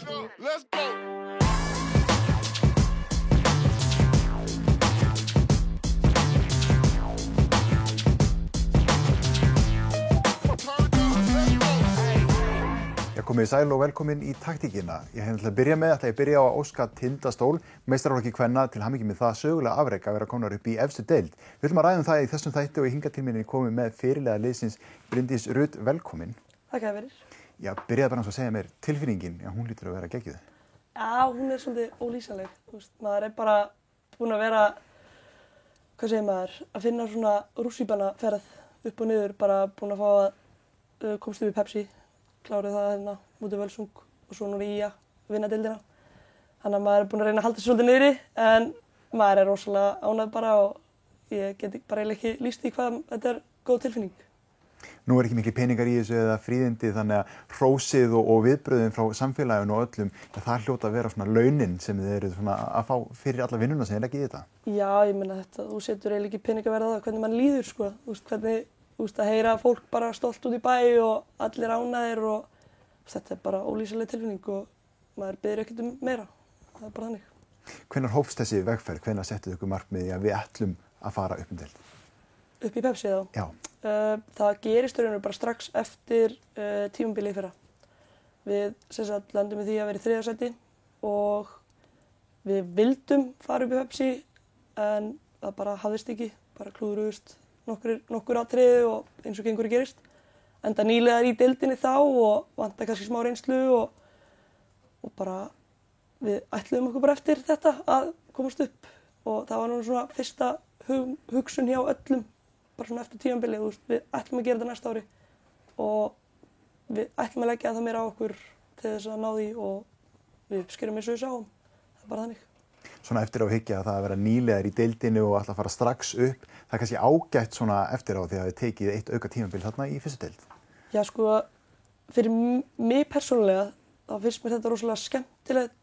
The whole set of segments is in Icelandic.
Let's go. Komið sæl og velkomin í taktíkina. Ég hef til að byrja með að byrja á að óska Tindastól, meistaraflokki kvenna, til hamingju með það sögulega afrek að vera komnar upp í efstu deild. Við ætlum að ræða það í þessum þætti og hingað til minni komið með fyrirliða liðsins Bryndís Rut, velkomin. Takk fyrir. Já, byrjaði bara að segja mér tilfinningin, já, hún lítur að vera geggjuð. Já, hún svolítið ólýsanleg. Maður bara búinn að vera, hvað segir maður, að finna svona rússíbanaferð upp og niður, bara búinn að fá að komast upp í Pepsi. Klárið það hérna mútið Völsung og svo núna í að vinna deildina. Þannig að maður búinn að reyna að halda sig svolítið niðri en maður rosalega ánægð bara og ég get bara eiginlega ekki lýst í hvað þetta góð tilfinning. Nú ekki mikið peningar í þessu eða fríðindi þannig að hrósið og viðbröðin frá samfélaginu og öllum, það hljóta að vera svona launin sem þið eru svona að fá fyrir alla vinnuna sem þið leggið í þetta. Já, ég meina þetta, þú setur eiginlega ekki peningaverð á það hvernig mann líður sko, hvernig að heyra fólk bara stolt út í bæ og allir ánægðir og þetta bara ólýsanleg tilfinning og maður biður ekkert meira. Það bara þannig. Hvenær hófst þessi vegferð? Hvenær settuð ykkur markmiði að við ætlum að fara upp um deild? Upp í Pepsi þá? Já. Það gerist rauninu bara strax eftir tímabilið í fyrra. Við lendum við því að vera í 3. sæti og við vildum fara upp í Pepsi en það bara hafðist ekki, bara klúðruðust nokkur atriði og eins og gengur gerist. Enda nýlegar í deildinni þá og vantar kannski smá reynslu og bara við ætluðum okkur bara eftir þetta að komast upp og það var nú svona fyrsta hugsun hjá öllum bara svona eftir tímabilið, við ætlum að gera þetta næsta ári og við ætlum að leggja það meira á okkur til þess að ná því og við skerum eins og við sáum. Það bara þannig. Svona eftir á hyggja að það að vera nýlegar í deildinni og alltaf fara strax upp, það er kannski ágætt svona eftir á því að þið tekið eitt auka tímabil þarna í fyrstu deild. Já, sko, fyrir mig persónulega, þá finnst mér þetta rosalega skemmtilegt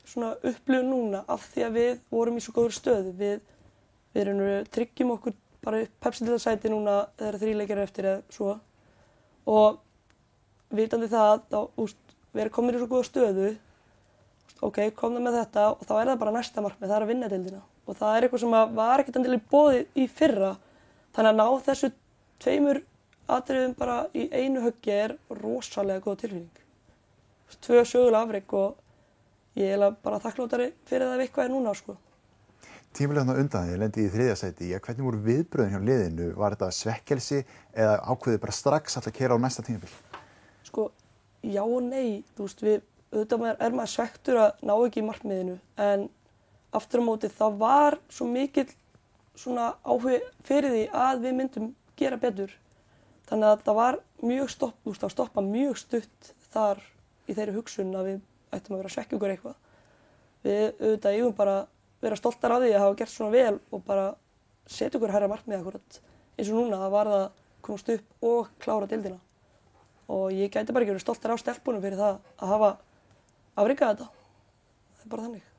svona upplifun núna af því að við vorum í svo góður stöðu. Við tryggjum okkur bara upp Pepsi-deildarsæti núna þegar 3 leikir eftir eða svo og vitandi það, við erum komin í svo góða stöðu. Ok, komum með þetta og þá það bara næsta markmið, það að vinna deildina. Og það eitthvað sem var ekkert endilega í boði í fyrra. Þannig að ná þessu 2 atriðum bara í einu höggi rosalega góð tilfinning. 2 sögulega afrek og ég bara þakklátari fyrir það ef eitthvað núna, sko. Tímabilið þarna undan þið lendið í 3. sæti, hvernig voru viðbröðin hjá liðinu? Var þetta svekkelsi eða ákveðið bara strax að keyra á næsta tímabil? Sko, já og nei, auðvitað maður svektur að ná ekki í markmiðinu en aftur á móti þá var svo mikill svona áhugi fyrir því að við myndum gera betur. Þannig að það var mjög stoppa mjög stutt þar í þeirri hugsun að við ættum að vera að svekkja okkur eitthvað. Við auðvitað eigum bara vera stoltar af því að hafa gert svona vel og bara setja okkur hærra markmið akkurat. Eins og núna það var það komast upp og klára deildina. Og ég gæti bara ekki verið stoltar á stelpunum fyrir það að hafa afrekað þetta. Það bara þannig.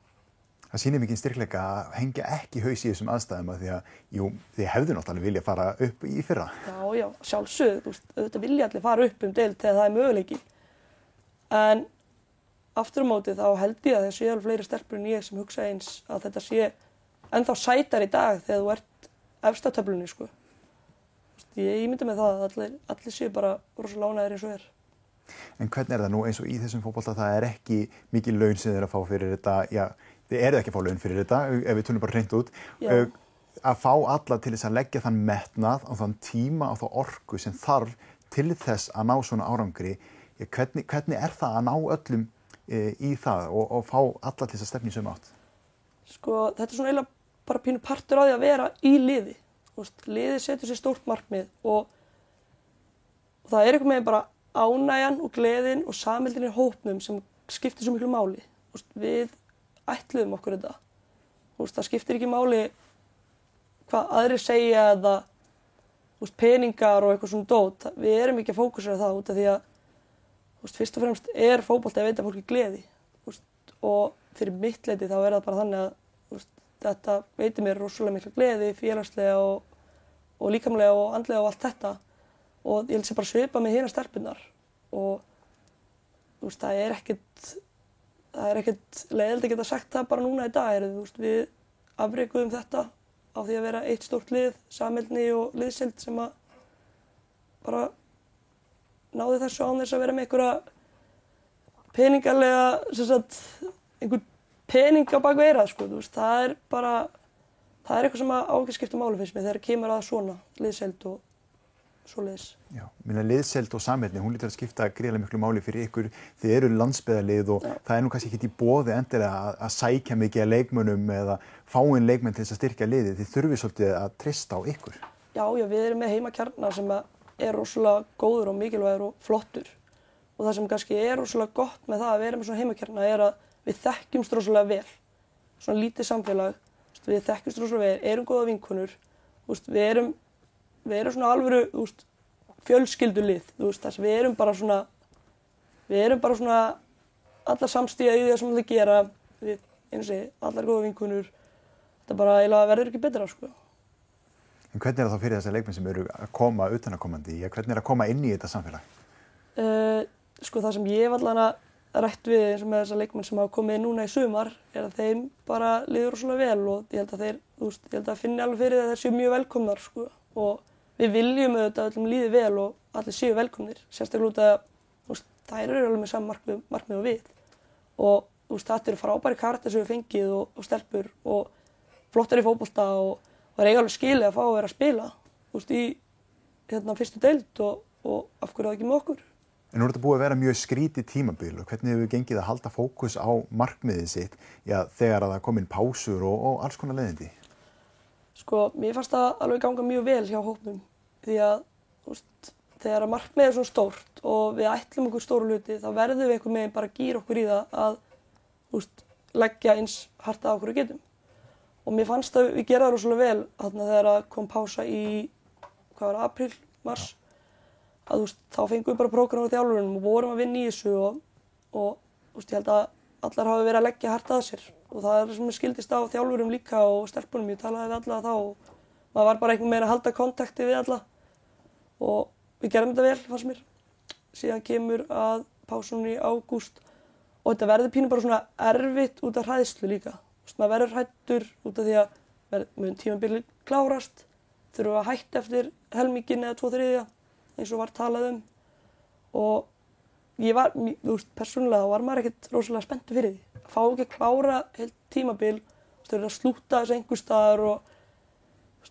Það sýnir mikinn styrkleika að hengja ekki haus í þessum aðstæðum að því að, þið hefðu náttúrulega vilja fara upp í fyrra. Já, sjálfsögðu, auðvitað vilja allir fara upp um deild þegar það er möguleiki. En aftur á móti þá held ég að það séu alveg fleiri stelpur en ég sem hugsa eins að þetta sé ennþá sætar í dag þegar þú ert efst á töflunni, sko. Ég ímynda með það að allir séu bara rosalega ánægðir eins og er. En hvernig það nú eins og í þessum fótbolta það ekki mikið laun sem þið eru að fá fyrir þetta, já, þið eru ekki að fá laun fyrir þetta ef við tölum bara hreint út. Að fá alla til þess að leggja þann metnað á þann tíma og þá orku sem þarf til þess að ná svona árangri. Hvernig það að ná öllum í það og fá alla til þess að stefna í sömu átt? Sko, þetta svona eiginlega bara pínu partur á því að vera í liði. Liðið setur sér stórt markmið og það eitthvað með bara ánægjan og gleðin og samheldin í hópnum sem skiptir svo miklu máli. Við ætluðum okkur þetta. Það skiptir ekki máli hvað aðrir segja eða peningar og eitthvað svona dót. Við erum ekki að fókusera það út af því að fyrst og fremst fótbolti að veita fólki gleði. Og fyrir mitt leyti þá það bara þannig að þetta veitir mér rosalega mikla gleði, félagslega og líkamlega og andlega og allt þetta. Og ég held sem bara svipa með hinar stelpunnar og það ekkert það ekkert leiðilegt að geta sagt það bara núna í dag. Þú veist, við afrekuðum þetta á því að vera eitt stórt lið, samheldni og liðsheild sem að bara náði þessu án þess að vera með einhverja peningalega, einhver peninga bak við eyrað, sko. Þú veist, það er eitthvað sem á ekki að skipta máli finnst mér þegar kemur að svona liðsheild og svoleiðis. Já, minna liðsheild og samheldni, hún lítur að skipta gríðarlega miklu máli fyrir ykkur. Þið eru landsbyggðarlið og það er nú kannski ekki í boði endilega að sækja mikið af leikmönnum eða fá inn leikmenn til þess að styrkja liðið. Þið þurfið svolítið að treysta á ykkur. Já, við erum með heimakjarna sem er rosalega góður og mikilvægur og flottur. Og það sem kannski er rosalega gott með það að vera með svona heimakjarna er að við þekkjumst rosalega vel. Svona lítið samfélag, við þekkjumst rosalega vel, erum góða vinkonur, við erum svona alvöru, fjölskyldulið, þess að við erum bara svona allar samstíða í því sem við gera, við, allar góða vinkonur, þetta bara eiginlega verður ekki betra, sko. En hvernig er það þá fyrir þessar leikmenn sem eru að koma utanakomandi? Hvernig er að koma inn í þetta samfélag? Það sem ég hef allan rætt við eins og með þessar leikmenn sem hafa komið inn núna í sumar er að þeim bara líður rosalega vel og ég held að finni alveg fyrir að þeir séu mjög velkomnar, sko. Og við viljum auðvitað öllum líði vel og allir séu velkomnir, sérstaklega út að þær eru alveg með sama markmið og við. Og þetta eru frábæri karakter sem við fengið og stelpur og flottar í fótbolta og það er eiginlega alveg skilið að fá að vera að spila í fyrstu deild og af hverju það ekki með okkur. En nú er þetta búið að vera mjög skrítið tímabil og hvernig hefur gengið að halda fókus á markmiðið sitt þegar að það kom inn pásur og alls konar leiðindi? Mér fannst það alveg ganga mjög vel hjá hópnum því að þegar að markmiðið er svona stórt og við ætlum okkur stóru hluti þá verðum við einhvern veginn bara að gíra okkur í það að leggja eins hart að okkur við getum. Og mér fannst að við gera það rosalega vel þegar að kom pása í apríl, mars að þá fengum við bara prógram á þjálfurunum og vorum að vinna í þessu og ég held að allar hafi verið að leggja hart að sér og það er sem ég skildist á þjálfurum líka og stelpunum, ég talaði við alla þá og maður var bara einhvern veginn að halda kontakti við alla og við gerðum þetta vel, fannst mér. Síðan kemur að pásunni í ágúst og þetta verður pínu bara svona erfitt út af hræðslu líka. Maður verður hræddur út af því að mun tímabilið klárast, þurfum að hætta eftir helminginn eða 2/3 eins og var talað um og ég var, persónulega var maður ekkert rosalega spenntur fyrir því. Að fá ekki að klára heilt tímabil, þurfa að slúta þessu einhvers staðar og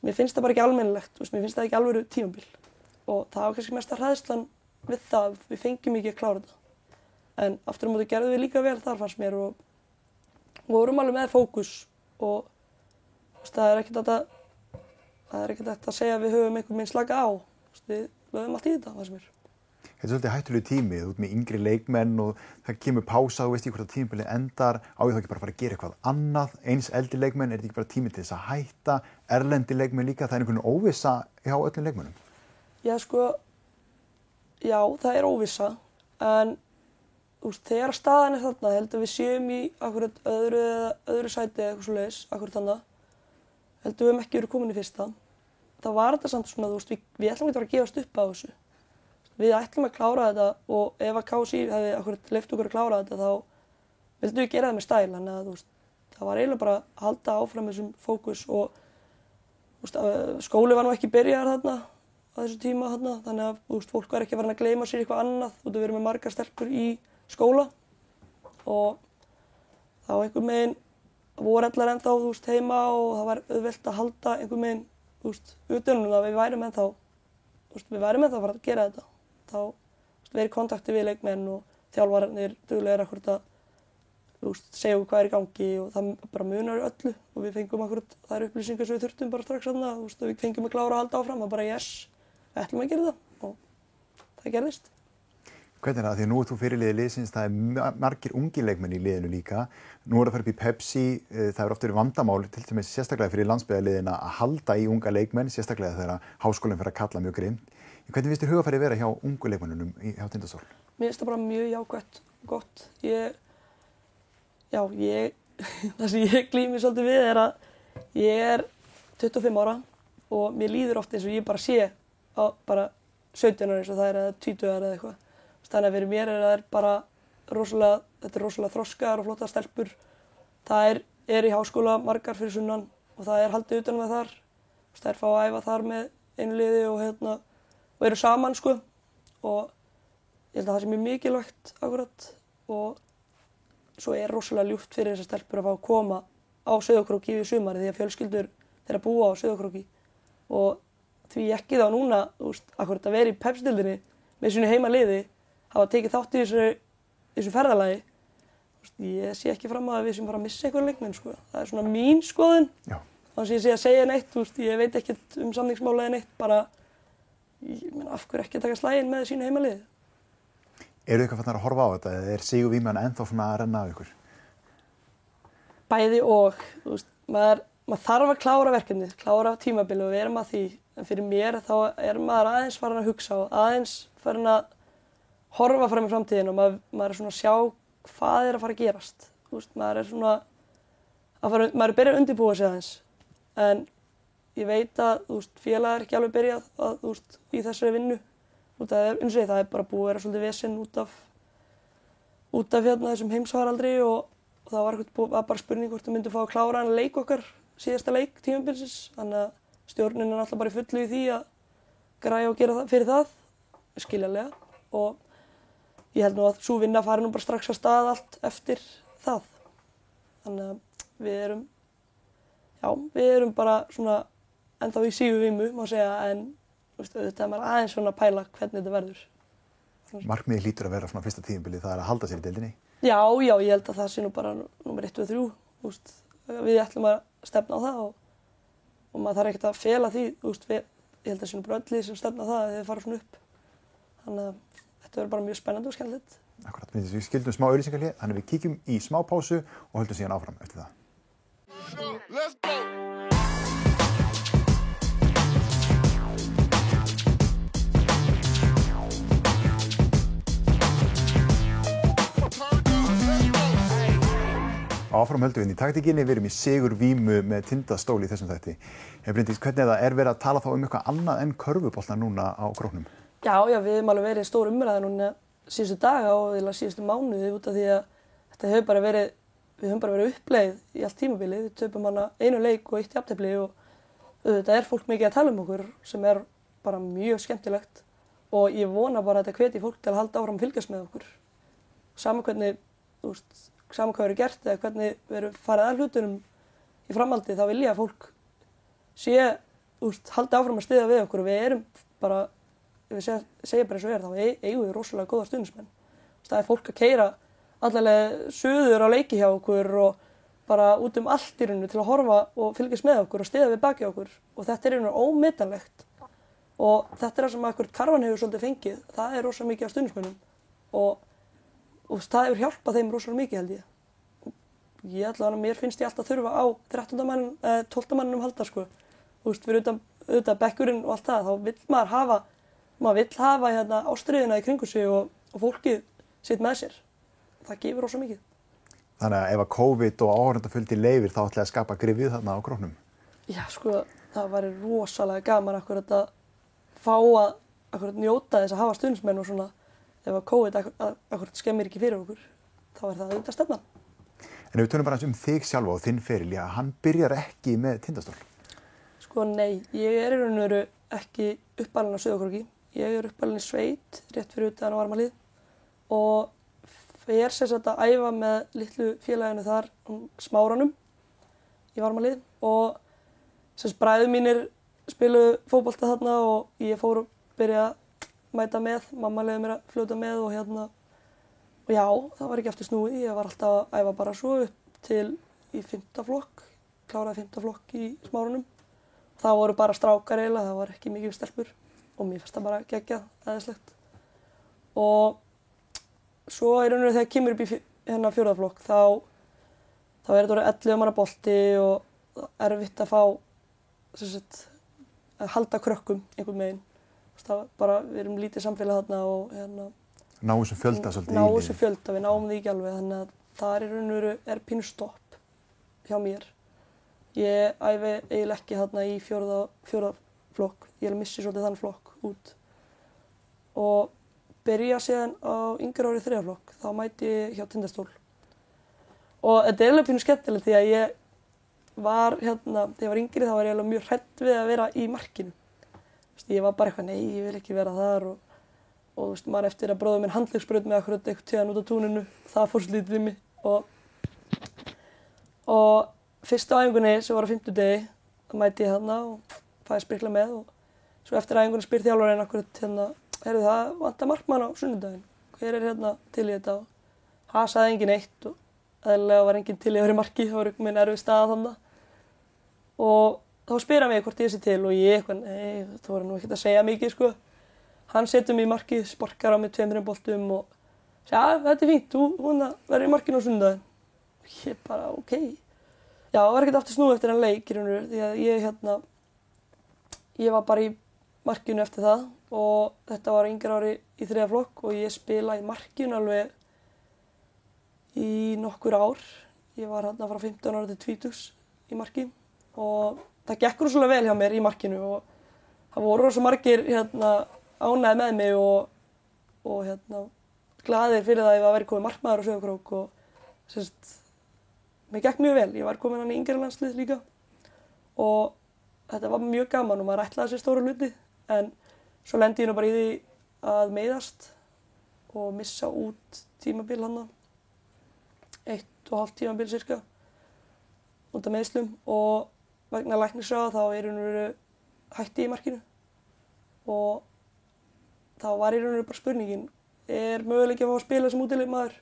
mér finnst það bara ekki almennilegt, mér finnst það ekki alvöru tímabil og það var kannski mesta hræðslan við það, við fengjum ekki að klára þetta. En aftur á móti gerðum við líka vel þar fannst mér og vorum alveg með fókus og það er ekkert hægt að segja að við höfum einhvern veginn slaka á. Við lögum allt í þetta, fannst mér. Þetta er svolítið hættulegu tími, þú ert með yngri leikmenn og það kemur pása, þú veist ekki hvort að tímabilið endar, á ég þá ekki bara að fara að gera eitthvað annað, eins eldri leikmenn, er þetta ekki bara tími til þess að hætta, erlendi leikmenn líka, það er einhvern óvissa hjá öllum leikmennum? Já, það er óvissa, en þegar staðan er þarna, held að við séum í akkurat öðru sæti eða eitthvað svoleiðis, akkurat þarna, held að við höfum ekki verið komin í fyrsta. Það var þetta samt svona, við ætlum ekki að vera að gefast upp á þessu. Við ætlum að klára þetta og ef að KSÍ hefði akkurat leyft okkur að klára þetta þá vildum við gera það með stæl, þannig að það var eiginlega bara að halda áfram þessum fókus og skóli var nú ekki byrjaðar þarna á þessu tíma þarna, þannig að fólk var ekki að fara að gleyma sér eitthvað annað og við erum með margar stelpur í skóla og þá einhvern veginn voru allar ennþá heima og það var auðvelt að halda einhvern veginn utanum að við værum ennþá að fara að gera þetta. Þá verið í kontakti við leikmenn og þjálfararnir duglegir akkurat að segja okkur hvað er í gangi og það bara munar öllu og við fengum akkurat þær upplýsingar sem við þurftum bara strax þarna og við fengum að klára að halda áfram og bara yes, við ætlum að gera það og það gerðist. Hvernig er það? Því að nú ert þú fyrirliði liðsins, það er margir ungi leikmenn í liðinu líka. Nú er það að fara upp í Pepsi, það er oft verið vandamál, til dæmis sérstaklega fyrir landsbyggðarliðina að halda í unga leikmenn, sérstaklega þegar háskólinn fer að kalla mjög grimmt. Hvernig finnst þér hugafærið vera hjá ungu leikmennunum hjá Tindastól? Mér finnst það bara mjög jákvætt, gott. Það sem ég glími svolítið við er að ég er 25 ára og mér líður oft eins og ég bara sé á bara 17 ára eins og það er eða 20 ára eða eitthvað. Þannig að fyrir mér er það bara þetta er rosalega þroskaðar og flottar stelpur. Það er í háskóla margar fyrir sunnan og það er haldið utan með þar. Þær fá að æfa þar með einu liði og eru saman sko. Og ég held að það sé mjög mikilvægt akkurat og svo er rosalega ljúft fyrir þessar stelpur að fá að koma á Sauðárkróki í sumari því að fjölskyldur þeirra búa á Sauðárkróki og því ekki þá núna, akkurat að vera í Pepsi-deildinni með sínu heimaliði, hafa tekið þátt í þessu ferðalagi. Ég sé ekki fram að við sem fara að missa einhverja leikmenn sko. Það er svona mín skoðun. Já. Þannig að ég sé að segja neitt, ég veit ekkert samningsmála eða neitt, bara af hverju ekki að taka slaginn með sínu heimaliði. Eru þið eitthvað farnar að horfa á þetta eða er Sigurvíman ennþá svona að renna af ykkur? Bæði og, maður þarf að klára verkefnið, klára tímabilið og við erum að því. En fyrir mér þá er maður aðeins farin að hugsa og aðeins farin að horfa fram í framtíðina og maður er svona að sjá hvað er að fara að gerast. Maður er svona maður er byrjað að undirbúa sig aðeins. En ég veit að félag er ekki alveg byrjað í þessari vinnu. Það er bara búið að vera svolítið vesen út af þessum heimsfaraldri og það var bara spurning hvort við myndum fá að klára en leik okkar, síðasta leik tímabilsins. Þannig að stjórnin er alltaf bara í fullu í því að græja og gera það fyrir það, skiljanlega. Og ég held nú að sú vinna fari nú bara strax að stað allt eftir það. Þannig að við erum bara svona ennþá í síguvímu, má segja, en auðvitað er maður aðeins svona að pæla hvernig þetta verður. Markmiðið hlýtur að vera svona fyrsta tímabilið, það er að halda sér í deildinni? Já, ég held að það sé nú bara númer 1 og 3. Við ætlum að stefna á það og maður þarf ekkert að fela því, ég held að sé nú bara öll lið sem stefna á það að þið fara svona upp. Þannig að þetta verður bara mjög spennandi og skemmtilegt. Akkurat, við skildum smá auglýsingahlé, þannig við kíkjum í smá pásu og höldum síðan áfram eftir það. Áfram höldum við í taktíkinni, við erum í Sigurvímu með Tindastól í þessum þætti. Bryndís, hvernig er verið að tala þá eitthvað annað en körfubolta núna á Króknum? Já, við höfum alveg verið stór umræða núna síðustu daga og síðustu mánuði út af því að þetta hefur bara verið, við höfum bara verið uppleið í allt tímabilið. Við töpum einu leik og 1 jafntefli og þetta er fólk mikið að tala okkur sem er bara mjög skemmtilegt og ég vona bara að þetta hvetji fólk til að halda áfram að fylgjast með okkur. Sama hvað verður gert eða hvernig verður farið að hlutunum í framhaldi, þá vil ég að fólk haldi áfram að styðja við okkur og við erum bara, ef við segja bara eins og þá eigum við rosalega góða stuðningsmenn. Það er fólk að keyra allavega suður á leiki hjá okkur og bara út allt í rauninu til að horfa og fylgjast með okkur og styðja við baki okkur og þetta er í rauninu ómetanlegt og þetta er það sem okkur Karvan hefur svolítið fengið, það er rosalega mikið af stuðningsmennum og það hefur hjálpað þeim rosalega mikið held ég. Ég allavega, mér finnst ég alltaf þurfa á 12. manninum halda sko. Fyrir utan bekkurinn og allt það, þá vill maður hafa ástríðina í kringu sig og fólkið sitt með sér. Það gefur rosalega mikið. Þannig að ef að COVID og áhorfendafjöldi leyfir þá ætlaði að skapa grifið þarna á Króknum? Já, sko, það væri rosalega gaman akkurat að fá að njóta þess að hafa stuðningsmenn og svona. Ef að COVID akkurat skemmir ekki fyrir okkur, þá er það auðvitað stefnan. En ef við tölum bara þig sjálfa og þinn feril, hann byrjar ekki með Tindastól? Sko nei, ég er í raun og veru ekki uppalinn á Sauðárkróki. Ég er uppalinn í sveit, rétt fyrir utan á Varmahlíð og ég er sem sagt að æfa með litlu félaginu þar, Smáranum í Varmahlíð og sem sagt bræður mínir spiluðu fótbolta þarna og ég fór að byrja mæta með, mamma leyfði mér að fljóta með og já, það var ekki eftir snúið, ég var alltaf að æfa bara svo upp til í 5. flokk, kláraði 5. flokk í Smárunum. Það voru bara strákar eiginlega, það var ekki mikið stelpur og mér fannst það bara geggjað, æðislegt. Og svo í raun og veru þegar kemur upp í 4. flokk, þá er þetta 11 manna bolti og erfitt að fá, að halda krökkum einhvern meginn. Það bara, við erum lítið samfélag þarna og ná þessum fjölda svolítið í ná þessum fjölda, við náum því ekki alveg þannig að það er í raun og veru er pínu stopp hjá mér. Ég æfi eiginlega ekki þarna í 4. flokk, ég missi svolítið þann flokk út og byrja síðan á yngra ári 3. flokk, þá mæti ég hjá Tindastól. Og þetta er alveg pínu skemmtilegt því að ég var þegar ég var yngri þá var ég alveg mjög hrædd við að vera í markinu. Ég var bara eitthvað, nei, ég vil ekki vera þar og maður eftir að bróðir minn handleggsbraut með akkurat eitthvað tíðan út á túninu, það fór svo lítið við mig. Og fyrstu æfingunni sem var á 5. þá mæti ég þarna og fæði sprikla með og svo eftir æfingunni spyr þjálfarinn akkurat heyrðu það vantar markmann á sunnudaginn, hver er til í þetta? Og það sagði enginn eitt og eðlilega var enginn til í að vera í marki, það var minn erfið staða þarna. Og þá spyr hann mig hvort ég sé til og ég eitthvað, nei, það voru nú ekkert að segja mikið sko. Hann setur mig í markið, sparkar á mig 2-3 boltum og segir, ja, þetta er fínt, þú verður í markinu á sunnudaginn. Ég bara, ok. Já, það var ekkert aftur snúið eftir hann leik í raun og veru, því að ég var bara í markinu eftir það og þetta var yngra ári í 3. flokk og ég spilaði í markinu alveg í nokkur ár. Ég var frá 15 ára til 20 í marki og það gekk rosalega vel hjá mér í markinu og það voru rosa margir ánægðir með mig og glaðir fyrir það að ég var verið komið markmaður á Sauðárkrók og mér gekk mjög vel. Ég var komin hann í yngri landslið líka og þetta var mjög gaman og maður ætlaði sér stóra hluti en svo lendi ég nú bara í því að meiðast og missa út tímabil 1,5 tímabil cirka út af meiðslum og vegna læknisráða þá er ég hætti í markinu og þá var í raun og veru bara spurningin, er möguleiki að fá að spila sem útileikmaður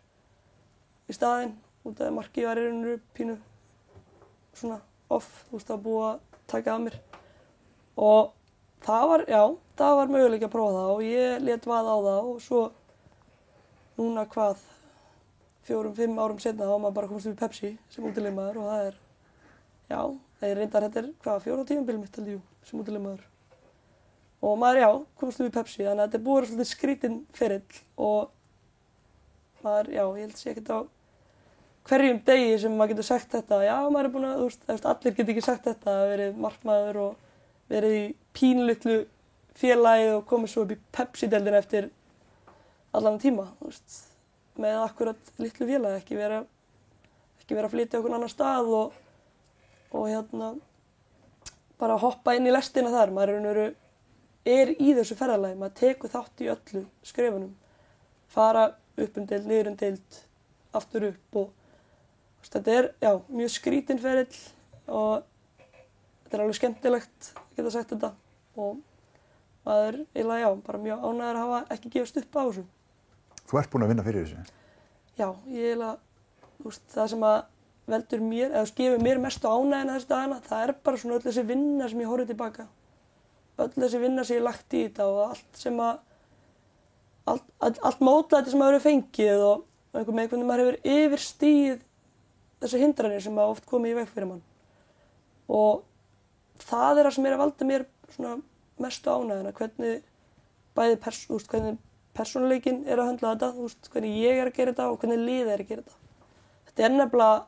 í staðinn út af markið var í raun og veru pínu svona off, það var búið að taka af mér og það var möguleiki að prófa það og ég lét vaða á það og svo núna 4-5 árum seinna þá var maður bara komast upp í Pepsi sem útileikmaður og það er, það er reyndar þetta er 4 tímabil mitt held ég sem útileikmaður og maður komast upp í Pepsi þannig að þetta er búið svolítið skrítinn ferill og maður, ég held sé ekkert á hverjum degi sem maður getur sagt þetta, maður er búin að, allir getur ekki sagt þetta, verið markmaður og verið í pínlitlu félagi og komið svo upp í Pepsi-deildina eftir allan tíma, með akkurat litlu félagi, ekki vera að flytja okkur annan stað og bara hoppa inn í lestina þar, maður er í þessu ferðalagi, maður tekur þátt í öllu skrefunum, fara upp deild, niður deild, aftur upp og þetta er, mjög skrítinn ferill og þetta er alveg skemmtilegt að geta sagt þetta og maður eiginlega, bara mjög ánægður að hafa ekki gefist upp á þessu. Þú ert búin að vinna fyrir þessu? Já, ég eiginlega, það sem að veldur mér, eða gefur mér mestu ánægina þessu dagana, það er bara svona öll þessi vinna sem ég horfði tilbaka. Öll þessi vinna sem ég lagt í þetta og allt sem að, allt mótlæti sem maður hefur fengið og einhvern veginn maður hefur yfirstigið þessi hindranir sem að oft komið í veg fyrir mann. Og það er það sem er að valda mér svona mestu ánægina, hvernig bæði hvernig persónuleikinn er að höndla þetta, hvernig ég er að gera þetta og hvernig liðið er að gera þetta. Þetta er nefnilega,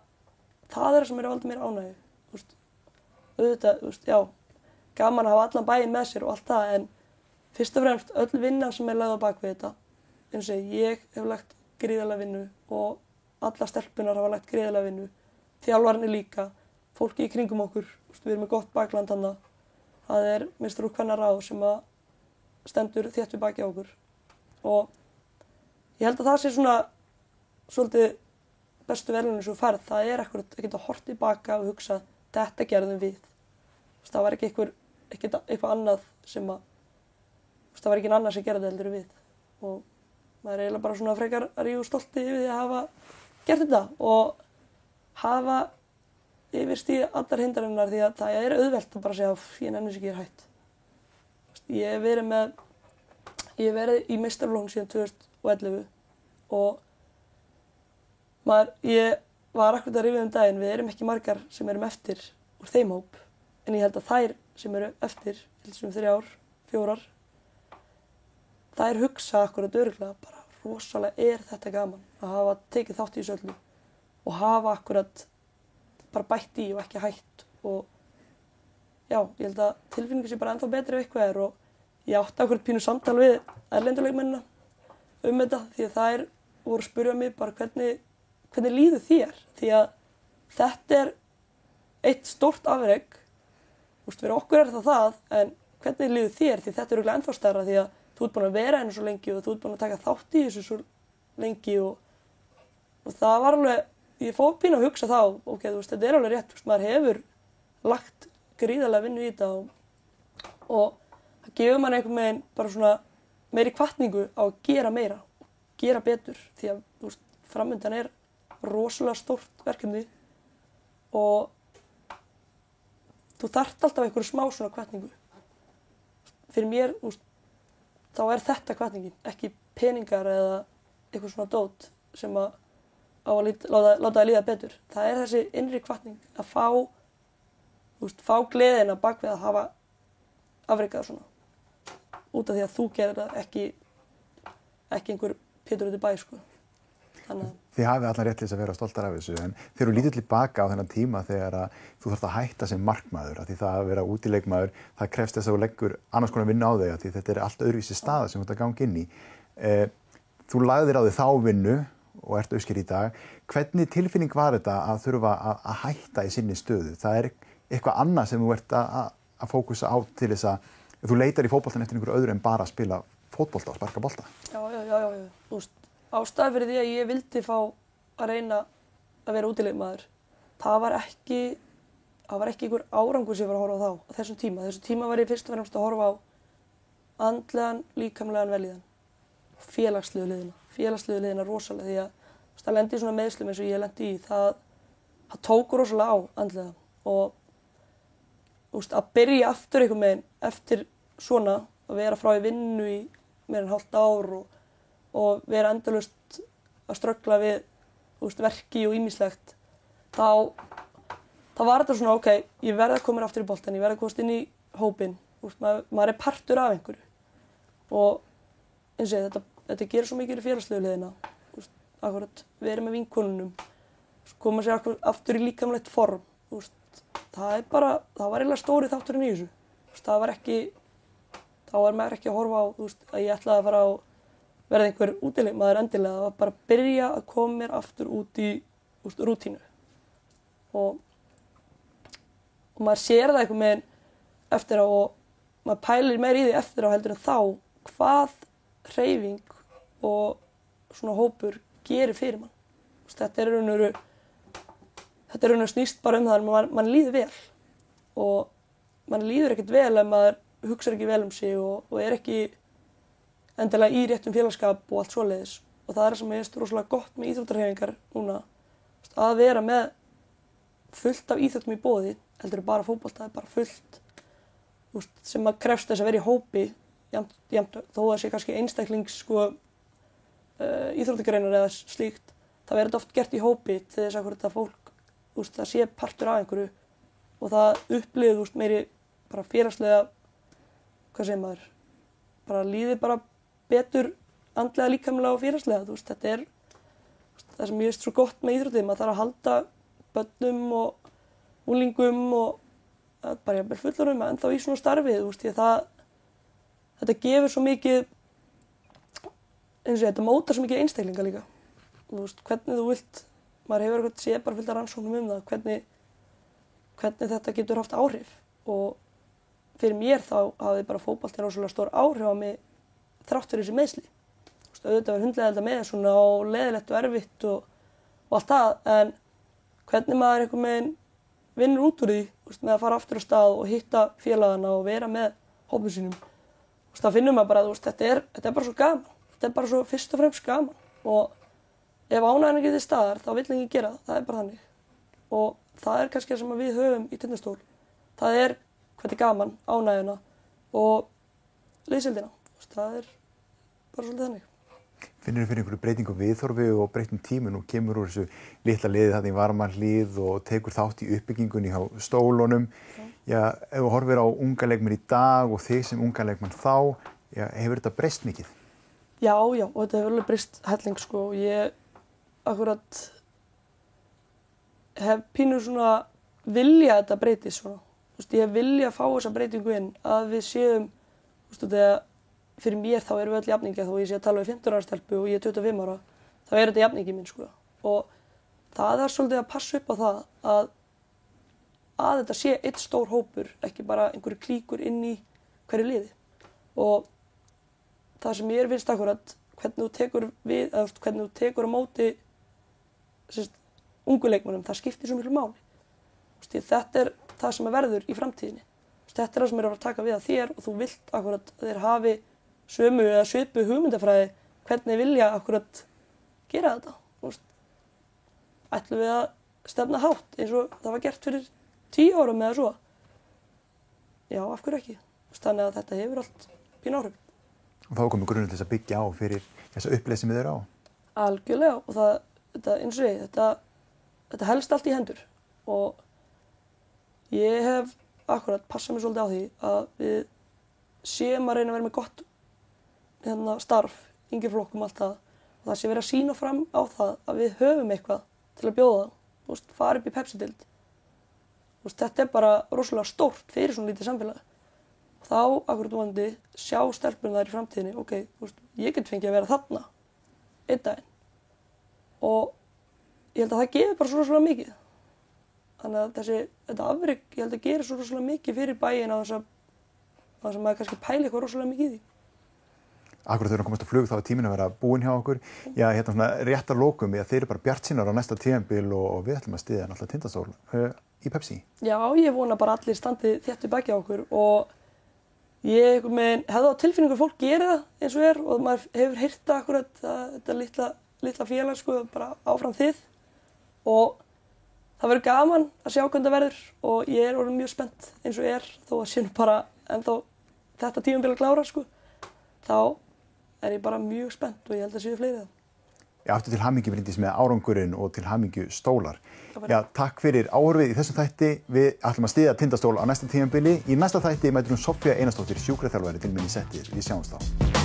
það er það sem er að valda mér ánægju. Auðvitað, gaman að hafa allan bæinn með sér og allt það, en fyrst og fremst öll vinna sem er lögð á bak við þetta. Eins og ég hef lagt gríðarlega vinnu og alla stelpunar hafa lagt gríðarlega vinnu. Þjálfarnir líka, fólki í kringum okkur, við erum með gott bakland þarna. Það er Mr. Kvennaráð sem að stendur þétt við baki á okkur. Og ég held að það sé svona svolítið bestu verðlaunin sem þú færð. Það er akkúrat að geta horft tilbaka og hugsa, þetta gerðum við. Það var ekki eitthvað annað sem að, það var ekki annað sem gerði heldur við. Og maður er eiginlega bara svona frekar rígur stolti yfir því að hafa gert þetta og hafa yfirstigið allar hindranirnar því að það er auðvelt að bara segja, ég nenni þess ekki, ég er hætt. Ég hef verið í meistaraflokkum síðan 2011 og ég var akkurat að rifja daginn, við erum ekki margar sem erum eftir úr þeim hóp. En ég held að þær sem eru eftir, sem 3 ár, 4 ár, þær hugsa akkurat örugglega bara rosalega er þetta gaman að hafa tekið þátt í þessu öllu og hafa akkurat bara bætt í og ekki hætt og ég held að tilfinningu sé bara ennþá betri ef eitthvað er og ég átti akkurat pínu samtal við erlendu leikmennina þetta því að þær voru að spyrja mig bara hvernig líður þér? Því að þetta eitt stórt afrek, fyrir okkur það, en hvernig líður þér? Því þetta örugglega ennþá stærra því að þú ert búin að vera henni svo lengi og þú ert búin að taka þátt í þessu svo lengi og það var alveg, ég fór pínu að hugsa þá, ok, þetta alveg rétt, maður hefur lagt gríðarlega vinnu í þetta og það gefur mann einhvern veginn bara svona meiri hvatningu á að gera meira, gera betur því að framundan rosalega stórt verkefni og þú þarft alltaf einhverju smá svona hvatningu. Fyrir mér, þá þetta hvatningin, ekki peningar eða eitthvað svona dót sem á að láta það líða betur. Það þessi innri hvatning að fá gleðina bak við að hafa afrekað svona. Út af því að þú gerir það ekki einhver Pétur út í bæ, sko. Þið hafið allan rétt til þess að vera stoltar af þessu, en þegar þú lítur tilbaka á þennan tíma þegar að þú þarft að hætta sem markmaður, af því það að vera útileikmaður, það krefst þess að þú leggur annars konar vinnu á þig, af því þetta allt öðruvísi staða sem þú ert að ganga inn í. Þú lagðir á þig þá vinnu og ert auðskýr í dag. Hvernig tilfinning var þetta að þurfa að hætta í sinni stöðu? Það eitthvað annað sem þú ert að fókusa á til þess að þú leitar í fótboltan eftir einhverju öðru en bara að spila fótbolta og sparka bolta. Já. Ástæða fyrir því að ég vildi fá að reyna að vera útileikmaður. Það var ekki einhver árangur sem ég var að horfa á þá á þessum tíma. Þessum tíma var ég fyrst og fremst að horfa á andlegan, líkamlegan vellíðan. Félagslegu hliðina rosalega því að það lendi í svona meiðslum eins og ég lendi í. Það tók rosalega á andlega og að byrja aftur einhvern veginn eftir svona að vera frá í vinnu í meira en hálft ár og vera endalaust að ströggla við verki og ýmislegt, þá var þetta svona, ok, ég verð að koma aftur í boltann, ég verð að komast inn í hópinn, maður partur af einhverju og eins og þetta gerir svo mikið í félagslegu hliðina, akkurat verið með vinkonunum, koma sér aftur í líkamlegt form, það var eiginlega stóri þátturinn í þessu, þá var maður ekki að horfa á að ég ætlaði að fara á verða einhver útileikmaður endilega, það var bara að byrja að koma mér aftur út í rútínu og maður sér það einhvern veginn eftir á og maður pælir meira í því eftir á heldur en þá hvað hreyfing og svona hópur gerir fyrir mann. Þetta raunveru snýst bara það að mann líður vel og mann líður ekkert vel ef maður hugsar ekki vel sig og ekki endilega í réttum félagskap og allt svoleiðis og það sem ég finnst rosalega gott með íþróttahreyfingar núna að vera með fullt af íþróttum í boði heldur bara fótbolta, það bara fullt sem að krefst þess að vera í hópi jafnt þó að sé kannski einstaklings íþróttagreinar eða slíkt það verður oft gert í hópi til þess að fólk það sé partur af einhverju og það upplifir meiri bara félagslega hvað segir maður bara líði bara betur andlega, líkamlega og félagslega. Þetta það sem ég veist svo gott með íþróttið. Maður þarf að halda börnum og unglingum og bara jafnvel fullorðnum ennþá í svona starfið. Því að þetta gefur svo mikið, þetta mótar svo mikið einstaklinga líka. Hvernig þú vilt, maður hefur eitthvað séð bara fullt af rannsóknum það, hvernig þetta getur haft áhrif. Og fyrir mér þá hafði bara fótbolti rosalega stór áhrif á mig þrátt fyrir þessi meiðsli. Auðvitað var hundleiðilegt með svona og leiðilegt og erfitt og allt það, en hvernig maður einhvern veginn vinnur út úr því, með að fara aftur á stað og hitta félagana og vera með hópum sínum. Þá finnur maður bara að þetta er bara svo gaman. Þetta er bara svo fyrst og fremst gaman og ef ánægjan ekki til staðar þá vill enginn gera það er bara þannig. Og það kannski það sem við höfum í Tindastól. Það hvað gaman, ánægjuna og liðsheildina. Það bara svolítið þannig. Finnur fyrir einhverju breytingu viðhorfi og breyttum tímum og kemur úr þessu litla liði þarna í Varmahlíð og tekur þátt í uppbyggingunni á stólunum. Já, ef þú horfir á unga leikmenn í dag og þig sem unga leikmenn þá, hefur þetta breyst mikið? Já, og þetta hefur alveg breyst helling sko. Ég akkurat hef pínu svona vilja þetta breytist svona. Ég hef vilja að fá þessa breytingu inn að við séum þegar fyrir mér þá erum við öll jafningjar þó ég sé að tala við 15 ára stelpu og ég er 25 ára, þá er þetta jafningi minn sko. Og það er svolítið að passa upp á það að þetta sé einn stór hópur, ekki bara einhverju klíkur inn í hverju liði. Og það sem ég finnst akkurat, hvernig þú tekur við, eða hvernig þú tekur á móti ungu leikmönnum, það skiptir svo miklu máli. Þetta er það sem verður í framtíðinni. Þetta er það sem er að taka við að þér og þú vilt akkurat að þeir hafi sömu eða svipu hugmyndafræði hvernig vilja akkurat gera þetta. Ætlum við að stefna hátt eins og það var gert fyrir 10 árum eða svo? Já, af hverju ekki? Þannig að þetta hefur allt pínu áhrif. Og þá komið grunnur til þess að byggja á fyrir þessa uppleið sem þið eru á? Algjörlega og þetta eins og ég, þetta helst allt í hendur og ég hef akkurat passað mig svolítið á því að við séum að reyna að vera með gott starf, yngri flokkum allt það og það sé verið að sýna fram á það að við höfum eitthvað til að bjóða það, fara upp í Pepsi-deild. Þetta er bara rosalega stórt fyrir svona lítið samfélag. Þá akkurat vonandi sjá stelpurnar í framtíðinni, ok, ég get fengið að vera þarna einn daginn og ég held að það gefur bara svo rosalega mikið. Þannig að þetta afrek, ég held að gera svo rosalega mikið fyrir bæinn á þess að maður kannski pæli eitthvað rosalega mikið í því. Akkurat þegar við komast á flug þá er tíminn að vera búinn hjá okkur. Já, svona rétt að lokum, þeir eru bara bjartsýnar á næsta tímabil og við ætlum að styðja náttúrulega Tindastól í Pepsi. Já, ég vona bara allir standi þétt við baki á okkur og ég hefði á tilfinningu að fólk geri það eins og og maður hefur heyrt akkurat þetta litla félag bara áfram þið og það verður gaman að sjá hvernig það verður og ég er orðin mjög spennt eins og þó að sé nú bara ennþá þetta tímabil að klára þá er ég bara mjög spennt og ég held að séu fleiri það. Já, aftur til hamingju Bryndís með árangurinn og til hamingju stólar. Já, takk fyrir áhorfið í þessum þætti. Við ætlum að styðja Tindastól á næsta tímabili. Í næsta þætti mætir Soffía Einarsdóttir, sjúkraþjálfari til minni settir. Við sjáumst þá.